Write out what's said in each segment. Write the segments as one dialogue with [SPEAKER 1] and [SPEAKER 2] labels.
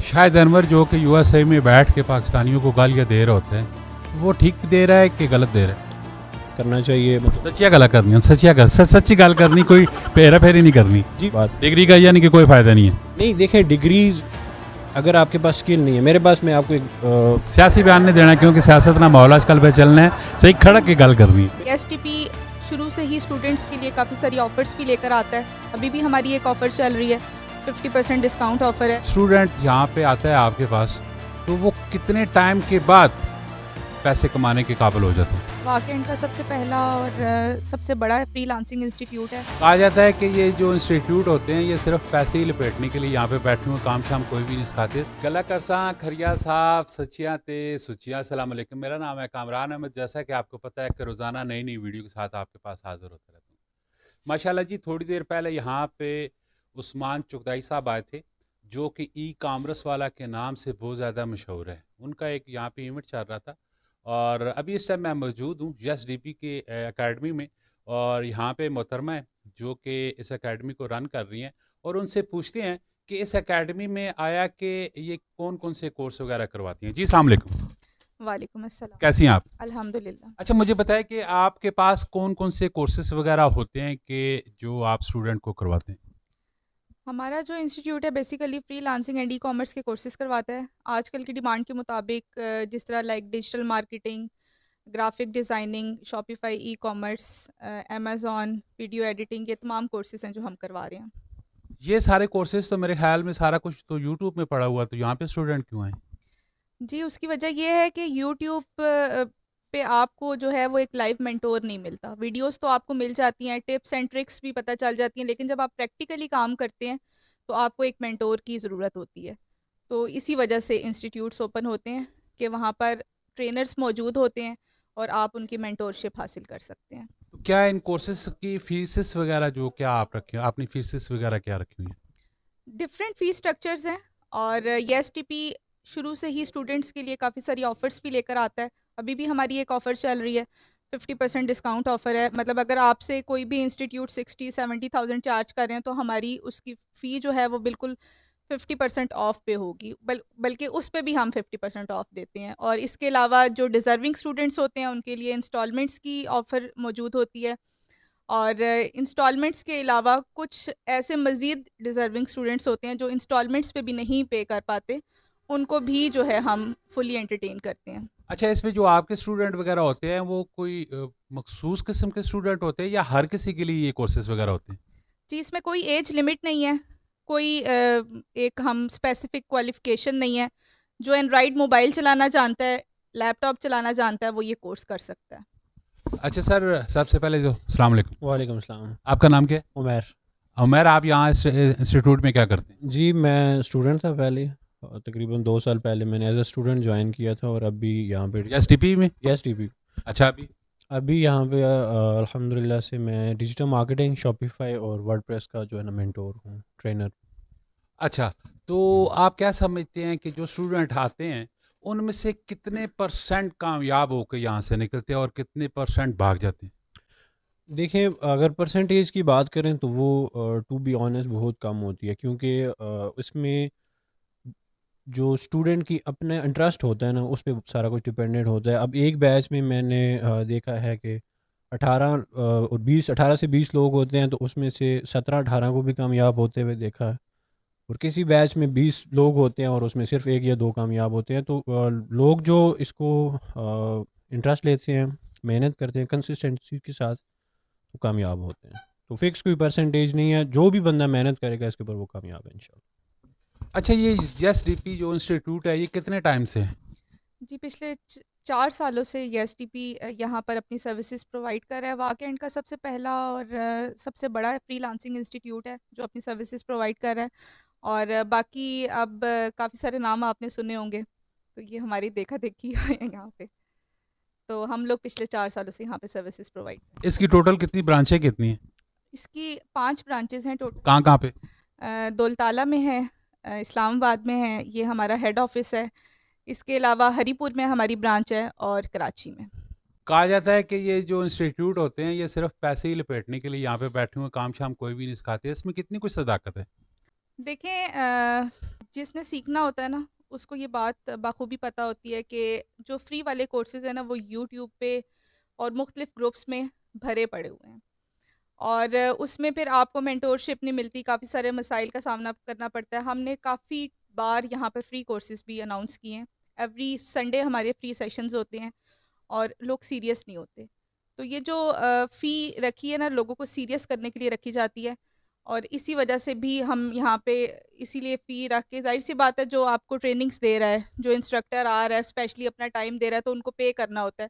[SPEAKER 1] شاہد انور جو کہ U S A میں بیٹھ کے پاکستانیوں کو گالیاں دے رہے ہوتے ہیں، وہ ٹھیک دے رہا ہے کہ غلط دے رہا ہے؟
[SPEAKER 2] کرنا چاہیے، مطلب
[SPEAKER 1] سچیا گلا کرنی، سچی گل کرنی، کوئی پھیرا پھیری نہیں کرنی.
[SPEAKER 2] جی بات
[SPEAKER 1] ڈگری کا یعنی کہ کوئی فائدہ نہیں ہے.
[SPEAKER 2] نہیں. دیکھیں ڈگریز اگر آپ کے پاس اسکل نہیں ہے، میرے پاس، میں آپ کو ایک
[SPEAKER 1] سیاسی بیان نہیں دینا، کیونکہ سیاست نہ ماحول آج کل پہ چلنا ہے. صحیح کھڑک کے گل کرنی ہے.
[SPEAKER 3] ایس ٹی پی شروع سے ہی اسٹوڈنٹس کے لیے کافی ساری آفرس بھی لے کر آتا ہے. ابھی بھی ہماری ایک آفر چل رہی ہے، 50% ڈسکاؤنٹ آفر ہے.
[SPEAKER 1] اسٹوڈنٹ یہاں پہ آتا ہے آپ کے پاس، تو وہ کتنے ٹائم کے بعد پیسے کمانے کے قابل ہو جاتے ہیں؟
[SPEAKER 3] واقعی کا سب سے پہلا اور سب سے بڑا فری لانسنگ انسٹیٹیوٹ ہے.
[SPEAKER 1] کہا جاتا ہے کہ یہ جو انسٹیٹیوٹ ہوتے ہیں یہ صرف پیسے ہی لپیٹنے کے لیے یہاں پہ بیٹھے ہوئے، کام شام کوئی بھی نہیں سکھاتے. گلا کرساں کھریا صاحب سچیاں تے سچیاں. السلام علیکم، میرا نام ہے کامران احمد. جیسا کہ آپ کو پتہ ہے کہ روزانہ نئی نئی ویڈیو کے ساتھ آپ کے پاس حاضر ہوتا رہتا ہوں. ماشاءاللہ جی، تھوڑی دیر پہلے یہاں پہ عثمان چغتائی صاحب آئے تھے، جو کہ ای کامرس والا کے نام سے بہت زیادہ مشہور ہے. ان کا ایک یہاں پہ ایونٹ چل رہا تھا، اور ابھی اس ٹائم میں موجود ہوں یس ڈی پی کے اکیڈمی میں، اور یہاں پہ محترمہ ہے جو کہ اس اکیڈمی کو رن کر رہی ہیں، اور ان سے پوچھتے ہیں کہ اس اکیڈمی میں آیا کہ یہ کون کون سے کورس وغیرہ کرواتی ہیں. جی السلام علیکم.
[SPEAKER 3] وعلیکم السلام.
[SPEAKER 1] کیسی ہیں آپ؟
[SPEAKER 3] الحمدللہ.
[SPEAKER 1] اچھا مجھے بتائیں کہ آپ کے پاس کون کون سے کورسز وغیرہ ہوتے ہیں کہ جو آپ اسٹوڈنٹ کو کرواتے ہیں؟
[SPEAKER 3] ہمارا جو انسٹیٹیوٹ ہے basically free lancing and e commerce کے کورسز کرواتا ہے. آج کل کی ڈیمانڈ کے مطابق جس طرح like digital marketing, graphic designing, Shopify, e commerce, Amazon, video editing, یہ تمام کورسز ہیں جو ہم کروا رہے ہیں.
[SPEAKER 1] یہ سارے کورسز تو میرے خیال میں سارا کچھ تو یوٹیوب میں پڑا ہوا، تو یہاں پہ اسٹوڈنٹ کیوں ہیں؟
[SPEAKER 3] جی اس کی وجہ یہ ہے کہ یوٹیوب پہ آپ کو جو ہے وہ ایک لائیو مینٹور نہیں ملتا. ویڈیوز تو آپ کو مل جاتی ہیں، ٹپس اینڈ ٹرکس بھی پتہ چل جاتی ہیں، لیکن جب آپ پریکٹیکلی کام کرتے ہیں تو آپ کو ایک مینٹور کی ضرورت ہوتی ہے. تو اسی وجہ سے انسٹیٹیوٹس اوپن ہوتے ہیں کہ وہاں پر ٹرینرز موجود ہوتے ہیں اور آپ ان کی مینٹورشپ حاصل کر سکتے ہیں.
[SPEAKER 1] تو کیا ان کورسز کی فیسز وغیرہ جو کیا آپ رکھے ہیں، اپنی فیسز وغیرہ کیا رکھی ہوئی ہیں؟
[SPEAKER 3] ڈفرینٹ فیس اسٹرکچرز ہیں، اور یس ٹی پی شروع سے ہی اسٹوڈنٹس کے لیے کافی ساری آفرس بھی لے کر آتا ہے. ابھی بھی ہماری ایک آفر چل رہی ہے، 50% ڈسکاؤنٹ آفر ہے. مطلب اگر آپ سے کوئی بھی انسٹیٹیوٹ 60-70,000 چارج کر رہے ہیں تو ہماری اس کی فی جو ہے وہ بالکل 50% آف پہ ہوگی، بلکہ اس پہ بھی ہم 50% آف دیتے ہیں. اور اس کے علاوہ جو ڈیزرونگ اسٹوڈنٹس ہوتے ہیں ان کے لیے انسٹالمنٹس کی آفر موجود ہوتی ہے. اور انسٹالمنٹس کے علاوہ کچھ ایسے مزید ڈیزرونگ اسٹوڈنٹس ہوتے ہیں جو انسٹالمنٹس پہ بھی نہیں پے کر پاتے، ان کو بھی جو ہے ہم فلی انٹرٹین کرتے ہیں.
[SPEAKER 1] اچھا، اس میں جو آپ کے اسٹوڈنٹ وغیرہ ہوتے ہیں وہ کوئی مخصوص قسم کے اسٹوڈنٹ ہوتے ہیں یا ہر کسی کے لیے یہ کورسز وغیرہ ہوتے ہیں؟
[SPEAKER 3] جی اس میں کوئی ایج لمٹ نہیں ہے، کوئی ایک ہم اسپیسیفک کوالیفیکیشن نہیں ہے. جو اینڈرائڈ موبائل چلانا جانتا ہے، لیپ ٹاپ چلانا جانتا ہے، وہ یہ کورس کر سکتا ہے.
[SPEAKER 1] اچھا سر، سب سے پہلے جو السلام علیکم.
[SPEAKER 2] وعلیکم السلام.
[SPEAKER 1] آپ کا نام کیا ہے؟
[SPEAKER 2] عمیر.
[SPEAKER 1] عمیر، آپ یہاں انسٹیٹیوٹ میں کیا کرتے ہیں؟
[SPEAKER 2] جی میں اسٹوڈنٹ تھا پہلے، تقریباً 2 سال پہلے میں نے ایز اے اسٹوڈنٹ جوائن کیا تھا، اور ابھی یہاں پہ
[SPEAKER 1] ایس ٹی پی میں؟
[SPEAKER 2] یس ٹی پی.
[SPEAKER 1] اچھا،
[SPEAKER 2] ابھی یہاں پہ الحمدللہ سے میں ڈیجیٹل مارکیٹنگ، شاپیفائی اور ورڈ پریس کا جو ہے نا مینٹور ہوں، ٹرینر.
[SPEAKER 1] اچھا تو آپ کیا سمجھتے ہیں کہ جو اسٹوڈنٹ آتے ہیں ان میں سے کتنے پرسنٹ کامیاب ہو کے یہاں سے نکلتے ہیں اور کتنے پرسنٹ بھاگ جاتے ہیں؟
[SPEAKER 2] دیکھیں اگر پرسنٹیج کی بات کریں تو وہ ٹو بی آنیسٹ بہت کم ہوتی ہے، کیونکہ اس میں جو اسٹوڈنٹ کی اپنا انٹرسٹ ہوتا ہے نا اس پہ سارا کچھ ڈپینڈنٹ ہوتا ہے. اب ایک بیچ میں نے دیکھا ہے کہ 18 سے 20 لوگ ہوتے ہیں، تو اس میں سے 17-18 کو بھی کامیاب ہوتے ہوئے دیکھا ہے، اور کسی بیچ میں 20 لوگ ہوتے ہیں اور اس میں صرف 1 یا 2 کامیاب ہوتے ہیں. تو لوگ جو اس کو انٹرسٹ لیتے ہیں، محنت کرتے ہیں کنسسٹنسی کے ساتھ، وہ کامیاب ہوتے ہیں. تو فکس کوئی پرسنٹیج نہیں ہے، جو بھی بندہ محنت کرے گا اس کے اوپر وہ کامیاب ہے انشاءاللہ.
[SPEAKER 1] اچھا، یہ یس ڈی پی جو انسٹیٹیوٹ ہے یہ کتنے ٹائم سے ہے؟
[SPEAKER 3] جی پچھلے 4 سالوں سے یس ٹی پی یہاں پر اپنی سروسز پرووائڈ کر رہا ہے. واقعی کا سب سے پہلا اور سب سے بڑا فری لانسنگ انسٹیٹیوٹ ہے جو اپنی سروسز پرووائڈ کر رہا ہے. اور باقی اب کافی سارے نام آپ نے سنے ہوں گے، تو یہ ہماری دیکھا دیکھی ہے یہاں پہ. تو ہم لوگ پچھلے 4 سالوں سے یہاں پہ سروسز پرووائڈ کریں.
[SPEAKER 1] اس کی ٹوٹل کتنی برانچیں کتنی ہیں؟
[SPEAKER 3] اس کی 5 برانچز ہیں ٹوٹل.
[SPEAKER 1] کہاں کہاں پہ؟
[SPEAKER 3] دولتالہ میں ہے، اسلام آباد میں ہے، یہ ہمارا ہیڈ آفس ہے. اس کے علاوہ ہری پور میں ہماری برانچ ہے، اور کراچی میں.
[SPEAKER 1] کہا جاتا ہے کہ یہ جو انسٹیٹیوٹ ہوتے ہیں یہ صرف پیسے ہی لپیٹنے کے لیے یہاں پہ بیٹھے ہوئے، کام شام کوئی بھی نہیں سکھاتے. اس میں کتنی کچھ صداقت ہے؟
[SPEAKER 3] دیکھیں جس نے سیکھنا ہوتا ہے نا اس کو یہ بات بخوبی پتہ ہوتی ہے کہ جو فری والے کورسز ہیں نا وہ یوٹیوب پہ اور مختلف گروپس میں بھرے پڑے ہوئے ہیں، اور اس میں پھر آپ کو مینٹورشپ نہیں ملتی، کافی سارے مسائل کا سامنا کرنا پڑتا ہے. ہم نے کافی بار یہاں پر فری کورسز بھی اناؤنس کیے ہیں. ایوری سنڈے ہمارے فری سیشنز ہوتے ہیں اور لوگ سیریس نہیں ہوتے. تو یہ جو فی رکھی ہے نا لوگوں کو سیریس کرنے کے لیے رکھی جاتی ہے، اور اسی وجہ سے بھی ہم یہاں پہ اسی لیے فی رکھ کے، ظاہر سی بات ہے جو آپ کو ٹریننگز دے رہا ہے، جو انسٹرکٹر آ رہا ہے اسپیشلی اپنا ٹائم دے رہا ہے تو ان کو پے کرنا ہوتا ہے.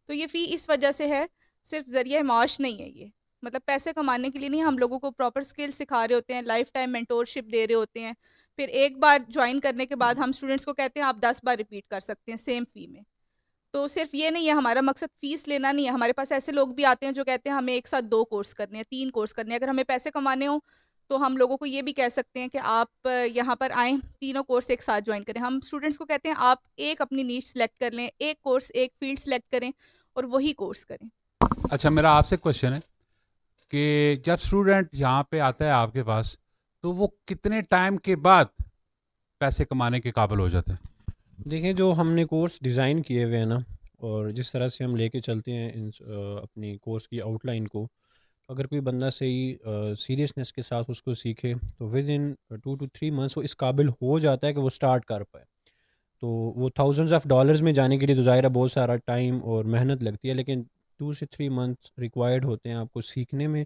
[SPEAKER 3] تو یہ فی اس وجہ سے ہے، صرف ذریعہ معاش نہیں ہے یہ، مطلب پیسے کمانے کے لیے نہیں. ہم لوگوں کو پراپر سکل سکھا رہے ہوتے ہیں، لائف ٹائم مینٹورشپ دے رہے ہوتے ہیں. پھر ایک بار جوائن کرنے کے بعد ہم اسٹوڈنٹس کو کہتے ہیں آپ 10 بار ریپیٹ کر سکتے ہیں سیم فی میں. تو صرف یہ نہیں ہے، ہمارا مقصد فیس لینا نہیں ہے. ہمارے پاس ایسے لوگ بھی آتے ہیں جو کہتے ہیں ہمیں ایک ساتھ 2 کورس کرنے ہیں، 3 کورس کرنے ہیں. اگر ہمیں پیسے کمانے ہوں تو ہم لوگوں کو یہ بھی کہہ سکتے ہیں کہ آپ یہاں پر آئیں، تینوں کورس ایک ساتھ جوائن کریں. ہم اسٹوڈنٹس کو کہتے ہیں آپ ایک اپنی نیش سلیکٹ کر لیں، ایک کورس ایک فیلڈ سلیکٹ کریں اور وہی کورس کریں.
[SPEAKER 1] اچھا، میرا آپ سے کوشچن ہے کہ جب اسٹوڈنٹ یہاں پہ آتا ہے آپ کے پاس تو وہ کتنے ٹائم کے بعد پیسے کمانے کے قابل ہو جاتے ہیں؟
[SPEAKER 2] دیکھیں جو ہم نے کورس ڈیزائن کیے ہوئے ہیں نا، اور جس طرح سے ہم لے کے چلتے ہیں اپنی کورس کی آؤٹ لائن کو، اگر کوئی بندہ صحیح سیریسنس کے ساتھ اس کو سیکھے تو ود ان 2 to 3 months وہ اس قابل ہو جاتا ہے کہ وہ سٹارٹ کر پائے. تو وہ تھاؤزنڈز آف ڈالرز میں جانے کے لیے تو ظاہر ہے بہت سارا ٹائم اور محنت لگتی ہے، لیکن 2 سے 3 months ریکوائرڈ ہوتے ہیں آپ کو سیکھنے میں.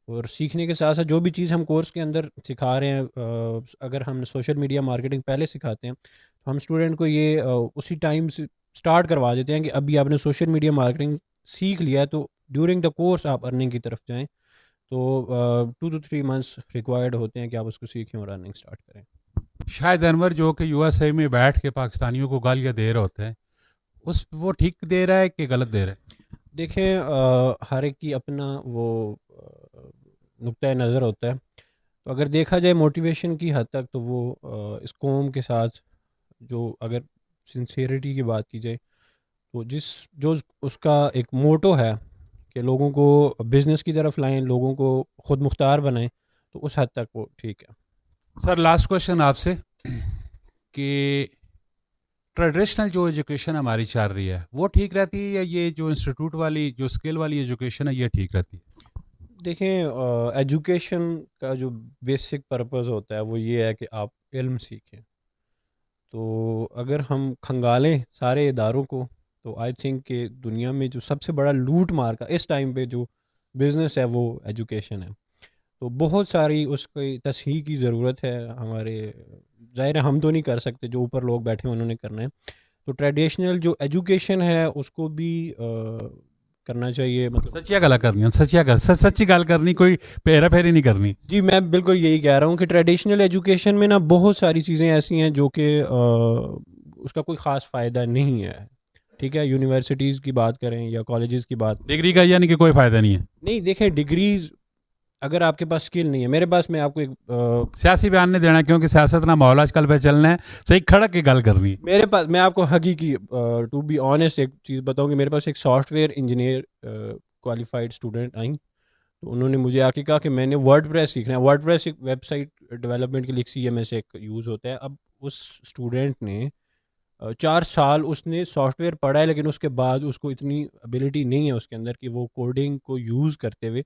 [SPEAKER 2] اور سیکھنے کے ساتھ ساتھ جو بھی چیز ہم کورس کے اندر سکھا رہے ہیں، اگر ہم سوشل میڈیا مارکیٹنگ پہلے سکھاتے ہیں تو ہم اسٹوڈنٹ کو یہ اسی ٹائم سے سٹارٹ کروا دیتے ہیں کہ ابھی آپ نے سوشل میڈیا مارکیٹنگ سیکھ لیا ہے تو ڈیورنگ دا کورس آپ ارننگ کی طرف جائیں. تو 2 to 3 months ریکوائرڈ ہوتے ہیں کہ آپ اس کو سیکھیں اور ارننگ سٹارٹ کریں.
[SPEAKER 1] شاہد انور جو کہ یو ایس اے میں بیٹھ کے پاکستانیوں کو گالیاں دے رہے ہوتے ہیں، وہ ٹھیک دے رہا ہے کہ غلط دے رہا ہے؟
[SPEAKER 2] دیکھیں ہر ایک کی اپنا وہ نقطۂ نظر ہوتا ہے. تو اگر دیکھا جائے موٹیویشن کی حد تک تو وہ اس قوم کے ساتھ جو اگر سنسیئرٹی کی بات کی جائے تو جو اس کا ایک موٹو ہے کہ لوگوں کو بزنس کی طرف لائیں، لوگوں کو خود مختار بنائیں، تو اس حد تک وہ ٹھیک ہے.
[SPEAKER 1] سر لاسٹ کوشچن آپ سے کہ ٹریڈیشنل جو ایجوکیشن ہماری چل رہی ہے وہ ٹھیک رہتی ہے یا یہ جو انسٹیٹیوٹ والی جو اسکل والی ایجوکیشن ہے یہ ٹھیک رہتی ہے؟
[SPEAKER 2] دیکھیں ایجوکیشن کا جو بیسک پرپز ہوتا ہے وہ یہ ہے کہ آپ علم سیکھیں. تو اگر ہم کھنگالیں سارے اداروں کو تو آئی تھنک کہ دنیا میں جو سب سے بڑا لوٹ مار کا اس ٹائم پہ جو بزنس ہے وہ ایجوکیشن ہے. تو بہت ساری اس کی تصحیح کی ضرورت ہے. ہمارے ظاہر ہے ہم تو نہیں کر سکتے، جو اوپر لوگ بیٹھے ہیں انہوں نے کرنا ہے. تو ٹریڈیشنل جو ایجوکیشن ہے اس کو بھی کرنا چاہیے. مطلب
[SPEAKER 1] سچیا گلا کرنی، سچی گل کرنی، کوئی پھیرا پھیری نہیں کرنی.
[SPEAKER 2] جی میں بالکل یہی کہہ رہا ہوں کہ ٹریڈیشنل ایجوکیشن میں نا بہت ساری چیزیں ایسی ہیں جو کہ اس کا کوئی خاص فائدہ نہیں ہے. ٹھیک ہے، یونیورسٹیز کی بات کریں یا کالجز کی بات،
[SPEAKER 1] ڈگری کا یعنی کہ کوئی فائدہ نہیں ہے.
[SPEAKER 2] نہیں دیکھیں ڈگریز اگر آپ کے پاس اسکل نہیں ہے، میرے پاس میں آپ کو ایک
[SPEAKER 1] سیاسی بیان نہیں دینا کیونکہ سیاست نہ ماحول آج کل پہ چلنا ہے، صحیح کھڑک کے گل کرنی ہے.
[SPEAKER 2] میرے پاس میں آپ کو حقیقی ٹو بی آنیسٹ ایک چیز بتاؤں کہ میرے پاس ایک soft where engineer qualified student آئیں تو انہوں نے مجھے آ کے کہا کہ میں نے ورڈ پریس سیکھنا ہے. ورڈ پریس ایک ویب سائٹ ڈیولپمنٹ کے لیے CMS ایک یوز ہوتا ہے. اب اس اسٹوڈنٹ نے 4 سال اس نے سافٹ ویئر پڑھا ہے، لیکن اس کے بعد اس کو اتنی ایبلٹی نہیں ہے اس کے اندر کہ وہ کوڈنگ کو یوز کرتے ہوئے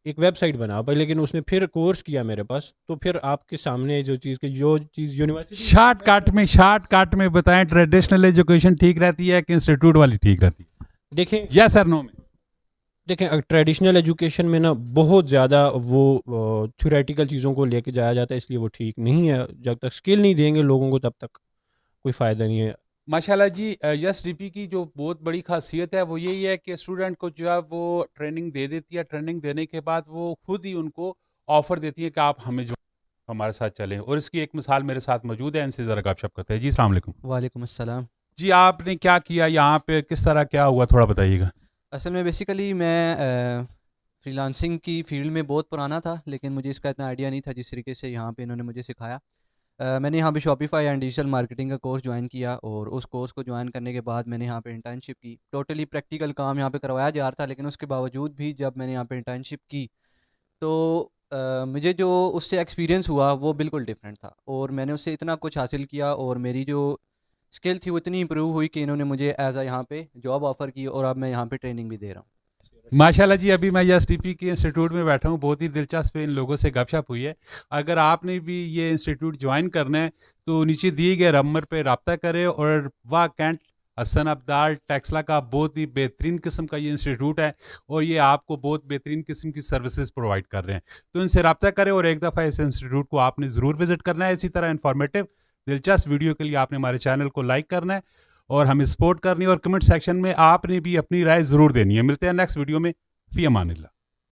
[SPEAKER 2] ایک ویب سائٹ بنا پائے. لیکن اس نے پھر کورس کیا میرے پاس. تو پھر آپ کے سامنے جو چیز یونیورسٹی
[SPEAKER 1] شارٹ کٹ میں بتائیں، ٹریڈیشنل ایجوکیشن ٹھیک رہتی ہے کہ انسٹیٹیوٹ والی ٹھیک رہتی ہے؟
[SPEAKER 2] دیکھیں
[SPEAKER 1] یس سر نو میں.
[SPEAKER 2] دیکھیں ٹریڈیشنل ایجوکیشن میں نا بہت زیادہ وہ تھیوریٹیکل چیزوں کو لے کے جایا جاتا ہے، اس لیے وہ ٹھیک نہیں ہے. جب تک اسکل نہیں دیں گے لوگوں کو تب تک کوئی فائدہ نہیں ہے.
[SPEAKER 1] ماشاءاللہ جی. یس ڈی پی کی جو بہت بڑی خاصیت ہے وہ یہی ہے کہ اسٹوڈنٹ کو جو ہے وہ ٹریننگ دے دیتی ہے. ٹریننگ دینے کے بعد وہ خود ہی ان کو آفر دیتی ہے کہ آپ ہمیں جو ہمارے ساتھ چلیں. اور اس کی ایک مثال میرے ساتھ موجود ہے، ان سے ذرا گپ شپ کرتے ہیں. جی السلام علیکم.
[SPEAKER 4] وعلیکم السلام.
[SPEAKER 1] جی آپ نے کیا کیا یہاں پہ، کس طرح کیا ہوا، تھوڑا بتائیے گا.
[SPEAKER 4] اصل میں بیسیکلی میں فری لانسنگ کی فیلڈ میں بہت پرانا تھا، لیکن مجھے اس کا اتنا آئیڈیا نہیں تھا جس طریقے سے یہاں پہ انہوں نے مجھے سکھایا. میں نے یہاں پہ شاپیفائی اینڈ ڈیجیٹل مارکیٹنگ کا کورس جوائن کیا، اور اس کورس کو جوائن کرنے کے بعد میں نے یہاں پہ انٹرنشپ کی. ٹوٹلی پریکٹیکل کام یہاں پہ کروایا جا رہا تھا، لیکن اس کے باوجود بھی جب میں نے یہاں پہ انٹرنشپ کی تو مجھے جو اس سے ایکسپیرینس ہوا وہ بالکل ڈفرینٹ تھا، اور میں نے اس سے اتنا کچھ حاصل کیا، اور میری جو اسکل تھی وہ اتنی امپروو ہوئی کہ انہوں نے مجھے ایز اے یہاں پہ جاب آفر کی، اور اب میں یہاں پہ ٹریننگ بھی دے رہا ہوں۔
[SPEAKER 1] ماشاءاللہ جی، ابھی میں ایس ٹی پی کے انسٹیٹیوٹ میں بیٹھا ہوں، بہت ہی دلچسپ ان لوگوں سے گپ شپ ہوئی ہے۔ اگر آپ نے بھی یہ انسٹیٹیوٹ جوائن کرنا ہے تو نیچے دیے گئے نمبر پہ رابطہ کریں، اور واہ کینٹ حسن عبدال ٹیکسلا کا بہت ہی بہترین قسم کا یہ انسٹیٹیوٹ ہے، اور یہ آپ کو بہت بہترین قسم کی سروسز پرووائڈ کر رہے ہیں، تو ان سے رابطہ کریں، اور ایک دفعہ اس انسٹیٹیوٹ کو آپ نے ضرور وزٹ کرنا ہے۔ اسی طرح انفارمیٹیو دلچسپ ویڈیو کے لیے آپ نے ہمارے چینل کو لائک کرنا ہے اور ہمیں سپورٹ کرنی ہے، اور کمنٹ سیکشن میں آپ نے بھی اپنی رائے ضرور دینی ہے۔ ملتے ہیں نیکسٹ ویڈیو میں، فی امان اللہ۔